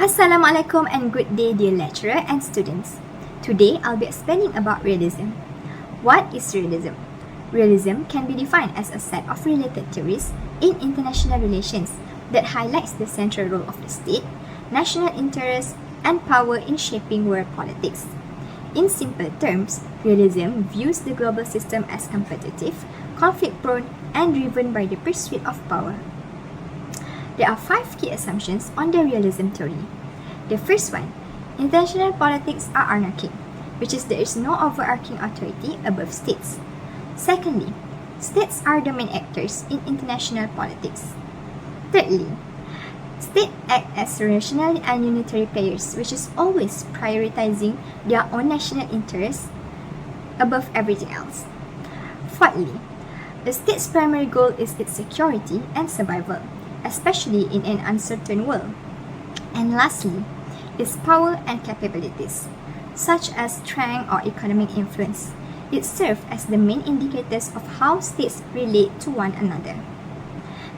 Assalamualaikum and good day, dear lecturer and students. Today I'll be explaining about realism. What is realism? Realism can be defined as a set of related theories in international relations that highlights the central role of the state, national interests, and power in shaping world politics. In simple terms, realism views the global system as competitive, conflict-prone, and driven by the pursuit of power. There are 5 key assumptions on the realism theory. The first one, international politics are anarchic, which is there is no overarching authority above states. Secondly, states are the main actors in international politics. Thirdly, states act as rational and unitary players, which is always prioritizing their own national interests above everything else. Fourthly, the state's primary goal is its security and survival, especially in an uncertain world. And lastly, its power and capabilities, such as strength or economic influence. It serves as the main indicators of how states relate to one another.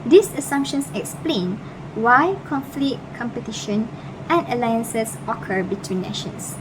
These assumptions explain why conflict, competition, and alliances occur between nations.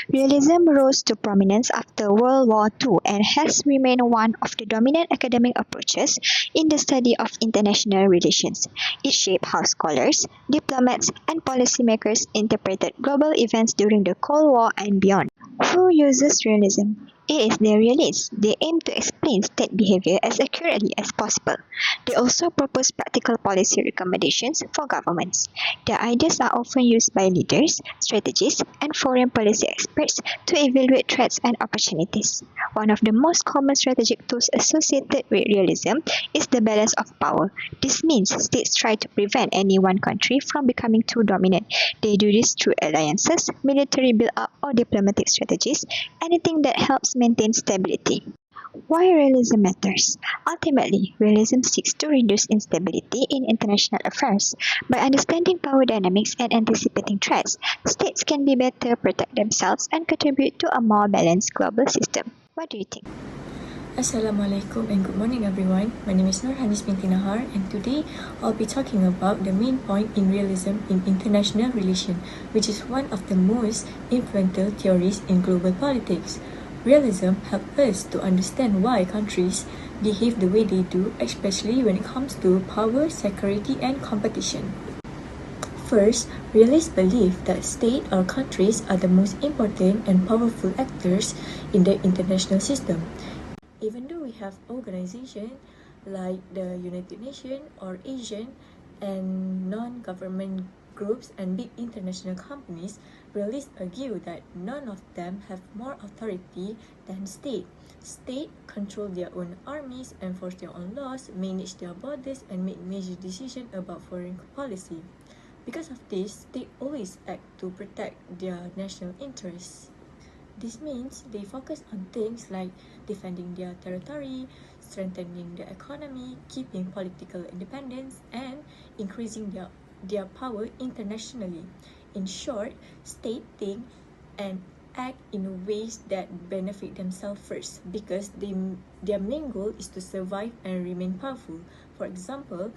Realism rose to prominence after World War II and has remained one of the dominant academic approaches in the study of international relations. It shaped how scholars, diplomats, and policymakers interpreted global events during the Cold War and beyond. Who uses realism? It is the realists. They aim to explain state behavior as accurately as possible. They also propose practical policy recommendations for governments. Their ideas are often used by leaders, strategists, and foreign policy experts to evaluate threats and opportunities. One of the most common strategic tools associated with realism is the balance of power. This means states try to prevent any one country from becoming too dominant. They do this through alliances, military build-up, or diplomatic strategies, anything that helps maintain stability. Why realism matters? Ultimately, realism seeks to reduce instability in international affairs. By understanding power dynamics and anticipating threats, states can be better protect themselves and contribute to a more balanced global system. What do you think? Assalamualaikum and good morning everyone. My name is Nurhanis binti Nahar and today I'll be talking about the main point in realism in international relations, which is one of the most influential theories in global politics. Realism helps us to understand why countries behave the way they do, especially when it comes to power, security, and competition. First, realists believe that states or countries are the most important and powerful actors in the international system. Even though we have organizations like the United Nations or Asian and non-government groups and big international companies, realists argue that none of them have more authority than state. States control their own armies, enforce their own laws, manage their borders, and make major decisions about foreign policy. Because of this, they always act to protect their national interests. This means they focus on things like defending their territory, strengthening the economy, keeping political independence, and increasing their power internationally. In short, states think and act in ways that benefit themselves first because their main goal is to survive and remain powerful. For example,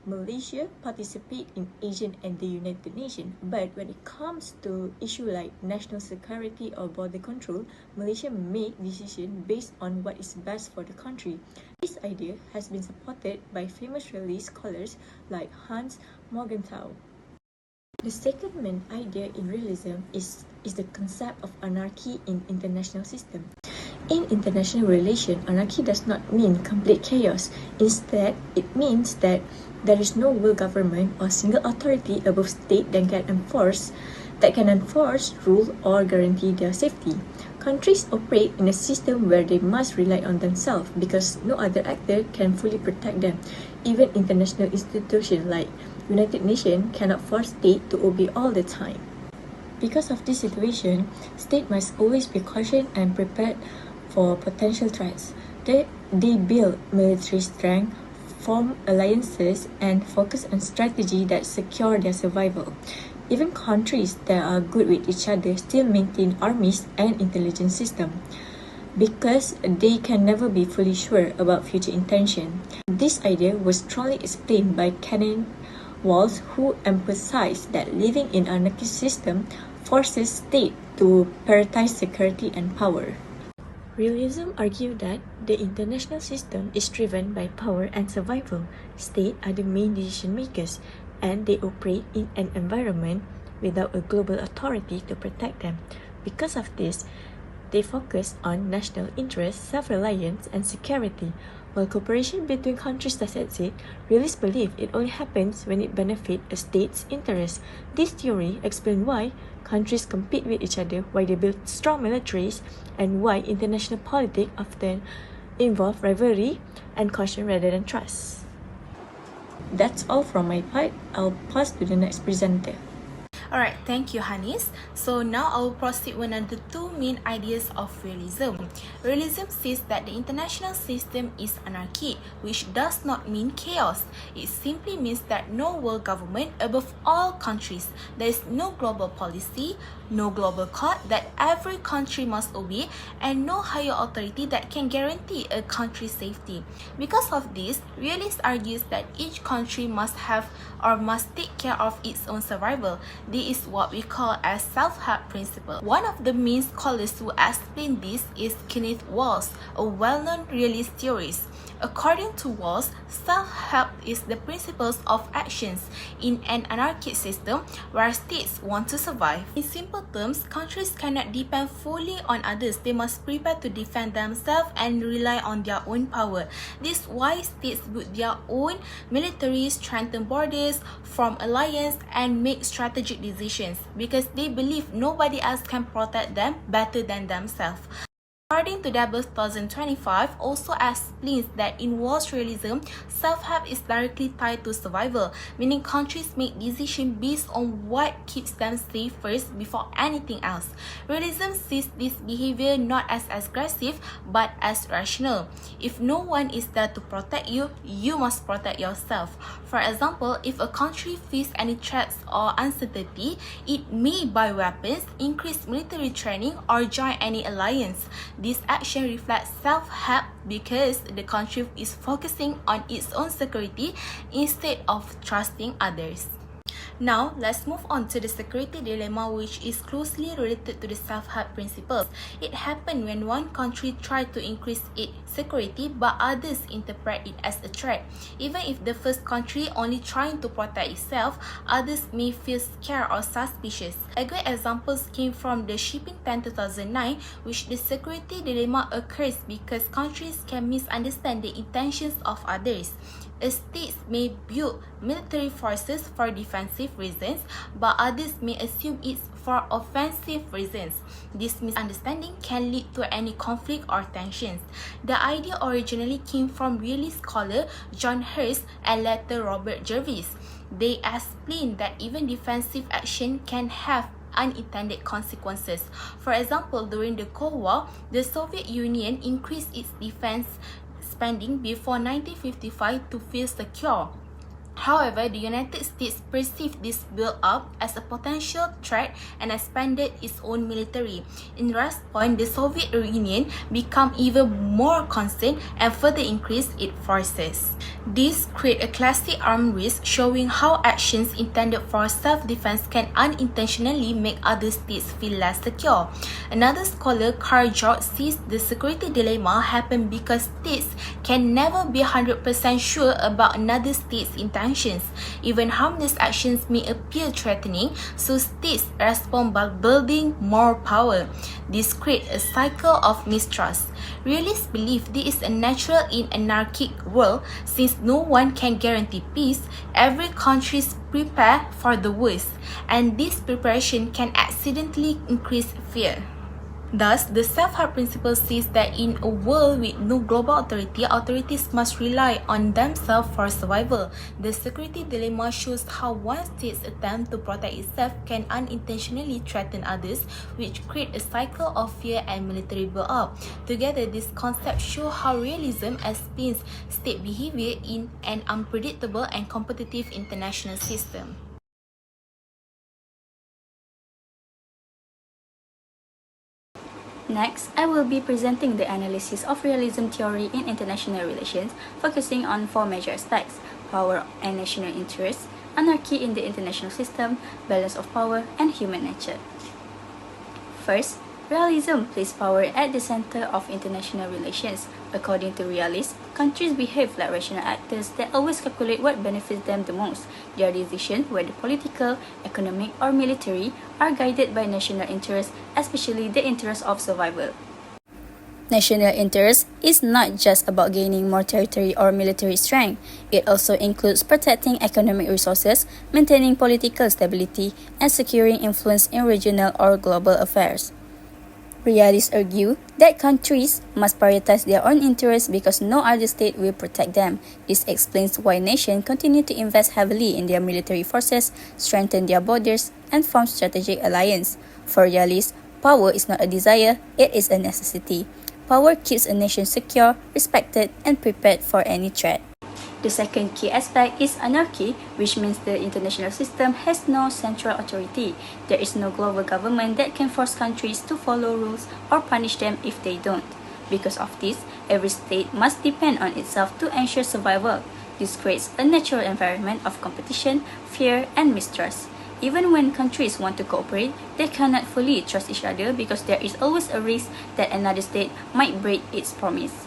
Malaysia participates in Asian and the United Nations, but when it comes to issues like national security or border control, Malaysia makes decisions based on what is best for the country. This idea has been supported by famous realist scholars like Hans Morgenthau. The second main idea in realism is the concept of anarchy in international system. In international relations, anarchy does not mean complete chaos. Instead, it means that there is no world government or single authority above state that can enforce, rule, or guarantee their safety. Countries operate in a system where they must rely on themselves because no other actor can fully protect them. Even international institutions like United Nations cannot force states to obey all the time. Because of this situation, states must always be cautious and prepared for potential threats. They build military strength, form alliances, and focus on strategy that secure their survival. Even countries that are good with each other still maintain armies and intelligence systems. because they can never be fully sure about future intention. This idea was strongly explained by Kenneth Walls, who emphasized that living in an anarchist system forces state to prioritize security and power. Realism argued that the international system is driven by power and survival. States are the main decision makers, and they operate in an environment without a global authority to protect them. Because of this, they focus on national interest, self-reliance, and security. While cooperation between countries does exist, realists believe it only happens when it benefits a state's interest. This theory explains why countries compete with each other, why they build strong militaries, and why international politics often involve rivalry and caution rather than trust. That's all from my part. I'll pass to the next presenter. Alright, thank you, Hanis. So now I will proceed with another two main ideas of realism. Realism says that the international system is anarchy, which does not mean chaos. It simply means that no world government above all countries. There is no global policy, no global code that every country must obey, and no higher authority that can guarantee a country's safety. Because of this, realists argues that each country must have or must take care of its own survival. This is what we call as self-help principle. One of the main scholars who explain this is Kenneth Walls, a well-known realist theorist. According to Walls, self-help is the principles of actions in an anarchic system where states want to survive. In simple terms, countries cannot depend fully on others. They must prepare to defend themselves and rely on their own power. This is why states build their own military, strengthen borders, form alliance, and make strategic decisions because they believe nobody else can protect them better than themselves. According to Dabble 2025, also explains that in Walls realism, self-help is directly tied to survival, meaning countries make decisions based on what keeps them safe first before anything else. Realism sees this behavior not as aggressive but as rational. If no one is there to protect you, you must protect yourself. For example, if a country faces any threats or uncertainty, it may buy weapons, increase military training, or join any alliance. This action reflects self-help because the country is focusing on its own security instead of trusting others. Now, let's move on to the security dilemma, which is closely related to the self-help principles. It happened when one country tried to increase its security but others interpret it as a threat. Even if the first country only trying to protect itself, others may feel scared or suspicious. A great example came from the Shipping Plan 2009, which the security dilemma occurs because countries can misunderstand the intentions of others. States may build military forces for defensive reasons, but others may assume it's for offensive reasons. This misunderstanding can lead to any conflict or tensions. The idea originally came from realist scholar John Hurst and later Robert Jervis. They explained that even defensive action can have unintended consequences. For example, during the Cold War, the Soviet Union increased its defense spending before 1955 to feel secure. However, the United States perceived this build-up as a potential threat and expanded its own military. In response, the Soviet Union became even more concerned and further increased its forces. This created a classic armed race showing how actions intended for self-defense can unintentionally make other states feel less secure. Another scholar, Carl George, says the security dilemma happened because states can never be 100% sure about another state's intentions. Even harmless actions may appear threatening, so states respond by building more power. This creates a cycle of mistrust. Realists believe this is natural in an anarchic world since no one can guarantee peace. Every country prepares for the worst, and this preparation can accidentally increase fear. Thus, the self-help principle says that in a world with no global authority, authorities must rely on themselves for survival. The security dilemma shows how one state's attempt to protect itself can unintentionally threaten others, which creates a cycle of fear and military build-up. Together, these concepts show how realism explains state behavior in an unpredictable and competitive international system. Next, I will be presenting the analysis of realism theory in international relations, focusing on four major aspects: power and national interests, anarchy in the international system, balance of power, and human nature. First, realism places power at the center of international relations. According to realists, countries behave like rational actors that always calculate what benefits them the most. Their decisions, whether political, economic, or military, are guided by national interests, especially the interest of survival. National interest is not just about gaining more territory or military strength. It also includes protecting economic resources, maintaining political stability, and securing influence in regional or global affairs. Realists argue that countries must prioritize their own interests because no other state will protect them. This explains why nations continue to invest heavily in their military forces, strengthen their borders, and form strategic alliances. For realists, power is not a desire, it is a necessity. Power keeps a nation secure, respected, and prepared for any threat. The second key aspect is anarchy, which means the international system has no central authority. There is no global government that can force countries to follow rules or punish them if they don't. Because of this, every state must depend on itself to ensure survival. This creates a natural environment of competition, fear, and mistrust. Even when countries want to cooperate, they cannot fully trust each other because there is always a risk that another state might break its promise.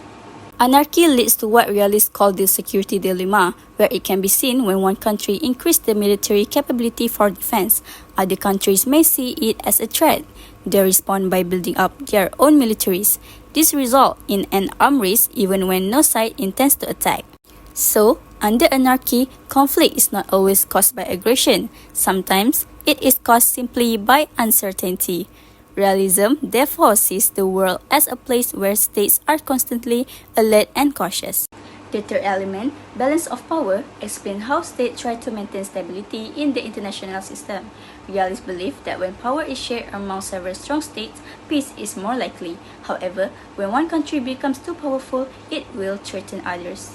Anarchy leads to what realists call the security dilemma, where it can be seen when one country increases the military capability for defense. Other countries may see it as a threat. They respond by building up their own militaries. This results in an arms race even when no side intends to attack. So, under anarchy, conflict is not always caused by aggression. Sometimes, it is caused simply by uncertainty. Realism therefore sees the world as a place where states are constantly alert and cautious. The third element, balance of power, explains how states try to maintain stability in the international system. Realists believe that when power is shared among several strong states, peace is more likely. However, when one country becomes too powerful, it will threaten others.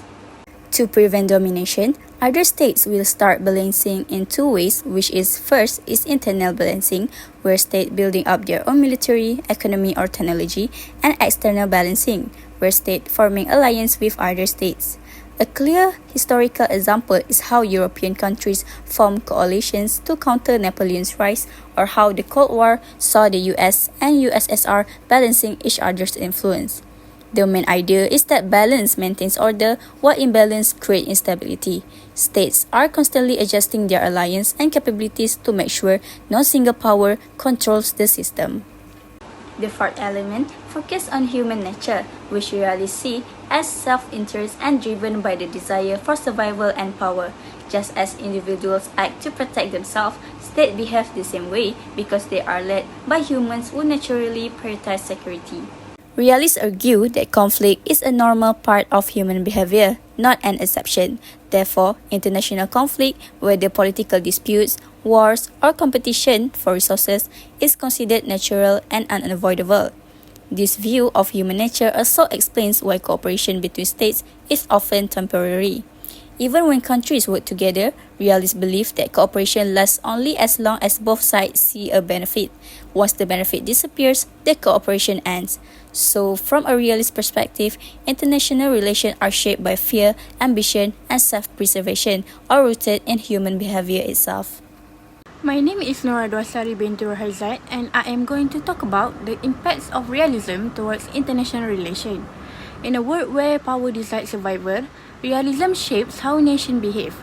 To prevent domination, other states will start balancing in two ways, which is first is internal balancing, where states building up their own military, economy, or technology, and external balancing, where states forming alliance with other states. A clear historical example is how European countries formed coalitions to counter Napoleon's rise, or how the Cold War saw the US and USSR balancing each other's influence. The main idea is that balance maintains order, while imbalance creates instability. States are constantly adjusting their alliance and capabilities to make sure no single power controls the system. The fourth element focuses on human nature, which realists see as self-interest and driven by the desire for survival and power. Just as individuals act to protect themselves, states behave the same way because they are led by humans who naturally prioritize security. Realists argue that conflict is a normal part of human behavior, not an exception. Therefore, international conflict, whether political disputes, wars, or competition for resources, is considered natural and unavoidable. This view of human nature also explains why cooperation between states is often temporary. Even when countries work together, realists believe that cooperation lasts only as long as both sides see a benefit. Once the benefit disappears, the cooperation ends. So, from a realist perspective, international relations are shaped by fear, ambition, and self-preservation, or rooted in human behavior itself. My name is Nora Dwasari binti Rohaizat, and I am going to talk about the impacts of realism towards international relations. In a world where power decides survival, realism shapes how nations behave.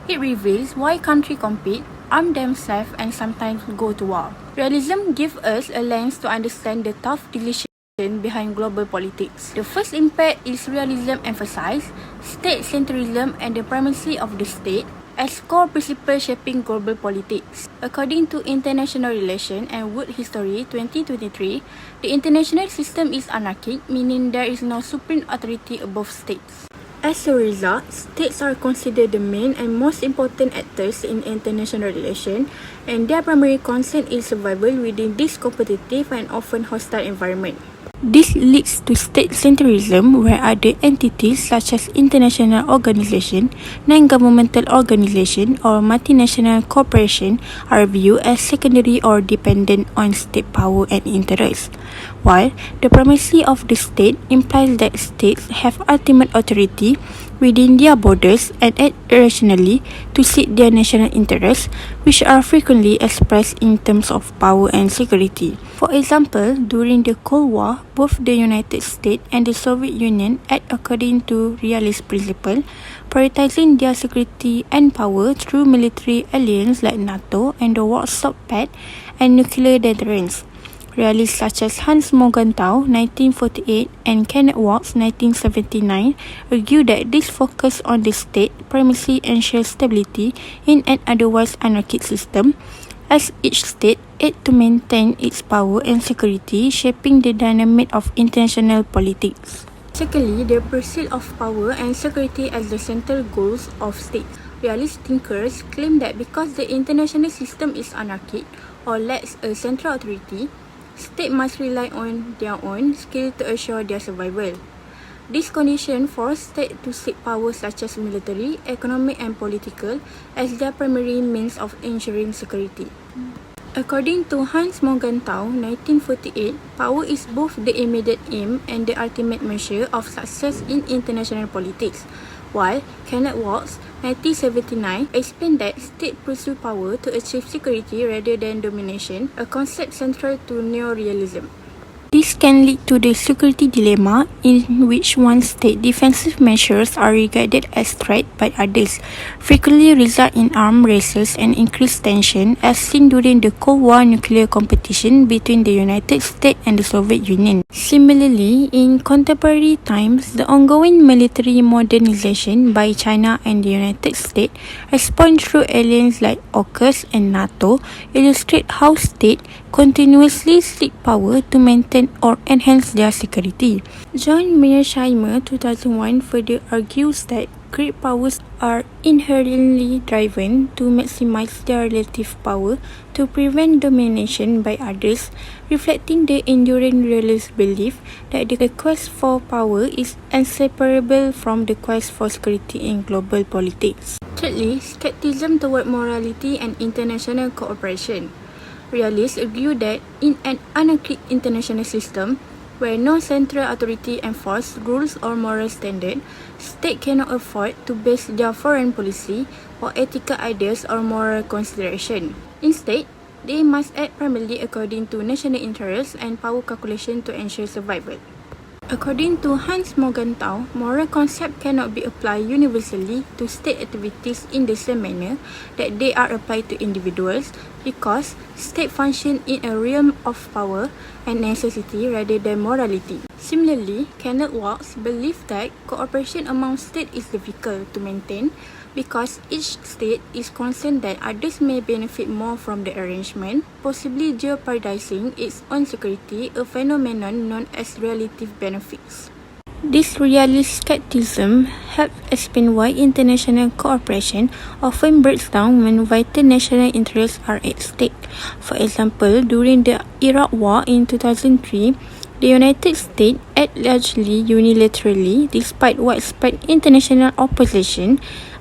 It reveals why countries compete, arm themselves, and sometimes go to war. Realism gives us a lens to understand the tough decisions behind global politics. The first impact is realism emphasizes state-centrism and the primacy of the state as core principles shaping global politics. According to International Relations and World History 2023, the international system is anarchic, meaning there is no supreme authority above states. As a result, states are considered the main and most important actors in international relations, and their primary concern is survival within this competitive and often hostile environment. This leads to state-centrism, where other entities such as international organizations, non-governmental organizations, or multinational corporations are viewed as secondary or dependent on state power and interest. while the primacy of the state implies that states have ultimate authority within their borders and act rationally to seek their national interests, which are frequently expressed in terms of power and security. For example, during the Cold War, both the United States and the Soviet Union act according to realist principle, prioritizing their security and power through military alliances like NATO and the Warsaw Pact and nuclear deterrence. Realists such as Hans Morgenthau 1948 and Kenneth Waltz 1979 argue that this focus on the state primacy ensures stability in an otherwise anarchic system, as each state aids to maintain its power and security, shaping the dynamic of international politics. Secondly, the pursuit of power and security as the central goals of states. Realist thinkers claim that because the international system is anarchic or lacks a central authority, states must rely on their own skill to assure their survival. This condition forces states to seek power such as military, economic and political as their primary means of ensuring security. According to Hans Morgenthau 1948, power is both the immediate aim and the ultimate measure of success in international politics, while Kenneth Waltz 1979 explained that states pursue power to achieve security rather than domination, a concept central to neorealism. This can lead to the security dilemma in which one state defensive measures are regarded as threat by others, frequently result in armed races and increased tension as seen during the Cold War nuclear competition between the United States and the Soviet Union. Similarly, in contemporary times, the ongoing military modernization by China and the United States, respond through alliances like AUKUS and NATO, illustrate how states continuously seek power to maintain or enhance their security. John Mearsheimer 2001 further argues that great powers are inherently driven to maximize their relative power to prevent domination by others, reflecting the enduring realist belief that the quest for power is inseparable from the quest for security in global politics. Thirdly, skepticism toward morality and international cooperation. Realists argue that in an anarchic international system, where no central authority enforces rules or moral standards, states cannot afford to base their foreign policy or ethical ideas or moral consideration. Instead, they must act primarily according to national interests and power calculation to ensure survival. According to Hans Morgenthau, moral concepts cannot be applied universally to state activities in the same manner that they are applied to individuals because state function in a realm of power and necessity rather than morality. Similarly, Kenneth Waltz believed that cooperation among states is difficult to maintain because each state is concerned that others may benefit more from the arrangement, possibly jeopardizing its own security, a phenomenon known as relative benefits. This realist skepticism helps explain why international cooperation often breaks down when vital national interests are at stake. For example, during the Iraq War in 2003, the United States acted largely unilaterally despite widespread international opposition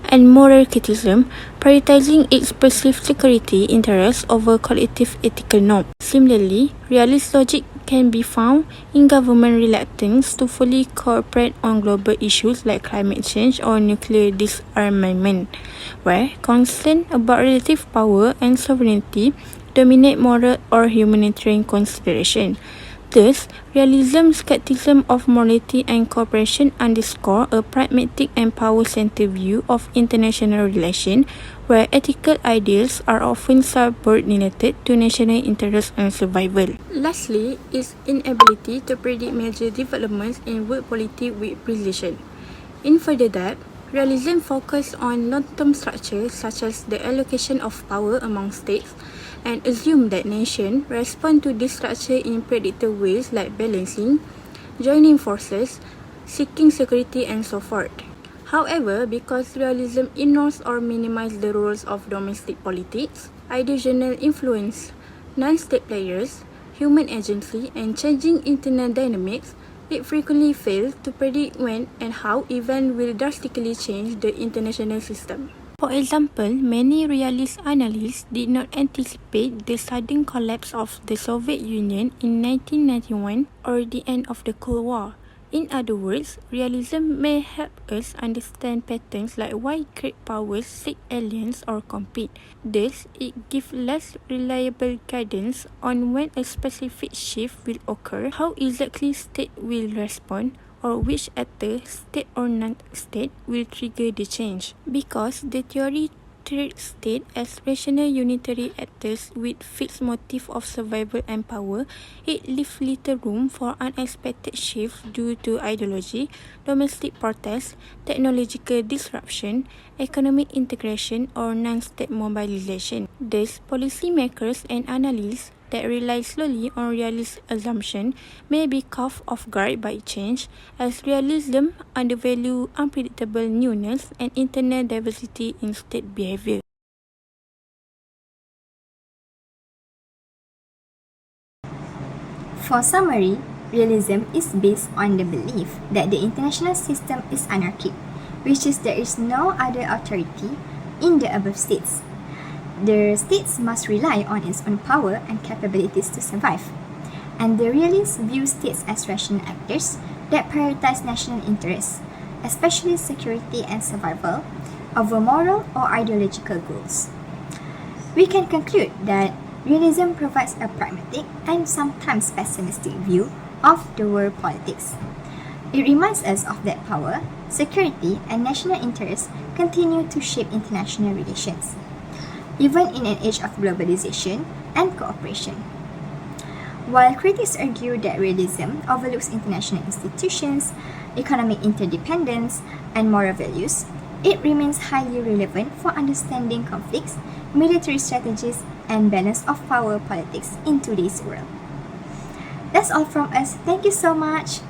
and moral criticism, prioritizing its perceived security interests over collective ethical norms. Similarly, realist logic can be found in government reluctance to fully cooperate on global issues like climate change or nuclear disarmament, where concern about relative power and sovereignty dominate moral or humanitarian consideration. Thus, realism skepticism of morality and cooperation underscore a pragmatic and power-centered view of international relations, where ethical ideals are often subordinated to national interests and survival. Lastly, is inability to predict major developments in world politics with precision. In further depth, realism focuses on long-term structures such as the allocation of power among states, and assume that nations respond to this structure in predictable ways like balancing, joining forces, seeking security, and so forth. However, because realism ignores or minimizes the roles of domestic politics, ideational influence, non-state players, human agency, and changing internal dynamics, it frequently fails to predict when and how events will drastically change the international system. For example, many realist analysts did not anticipate the sudden collapse of the Soviet Union in 1991 or the end of the Cold War. In other words, realism may help us understand patterns like why great powers seek alliance or compete. Thus, it gives less reliable guidance on when a specific shift will occur, how exactly state will respond, or which actor, state or non-state, will trigger the change. Because the theory treats state as rational unitary actors with fixed motive of survival and power, it leaves little room for unexpected shifts due to ideology, domestic protests, technological disruption, economic integration, or non-state mobilization. Thus, policymakers and analysts that rely solely on realist assumption may be caught off guard by change, as realism undervalue unpredictable newness and internal diversity in state behavior. For summary, realism is based on the belief that the international system is anarchic, which is there is no other authority in the above states. The states must rely on its own power and capabilities to survive. And the realists view states as rational actors that prioritize national interests, especially security and survival, over moral or ideological goals. We can conclude that realism provides a pragmatic and sometimes pessimistic view of the world politics. It reminds us of that power, security, and national interests continue to shape international relations, even in an age of globalization and cooperation. While critics argue that realism overlooks international institutions, economic interdependence, and moral values, it remains highly relevant for understanding conflicts, military strategies, and balance of power politics in today's world. That's all from us. Thank you so much.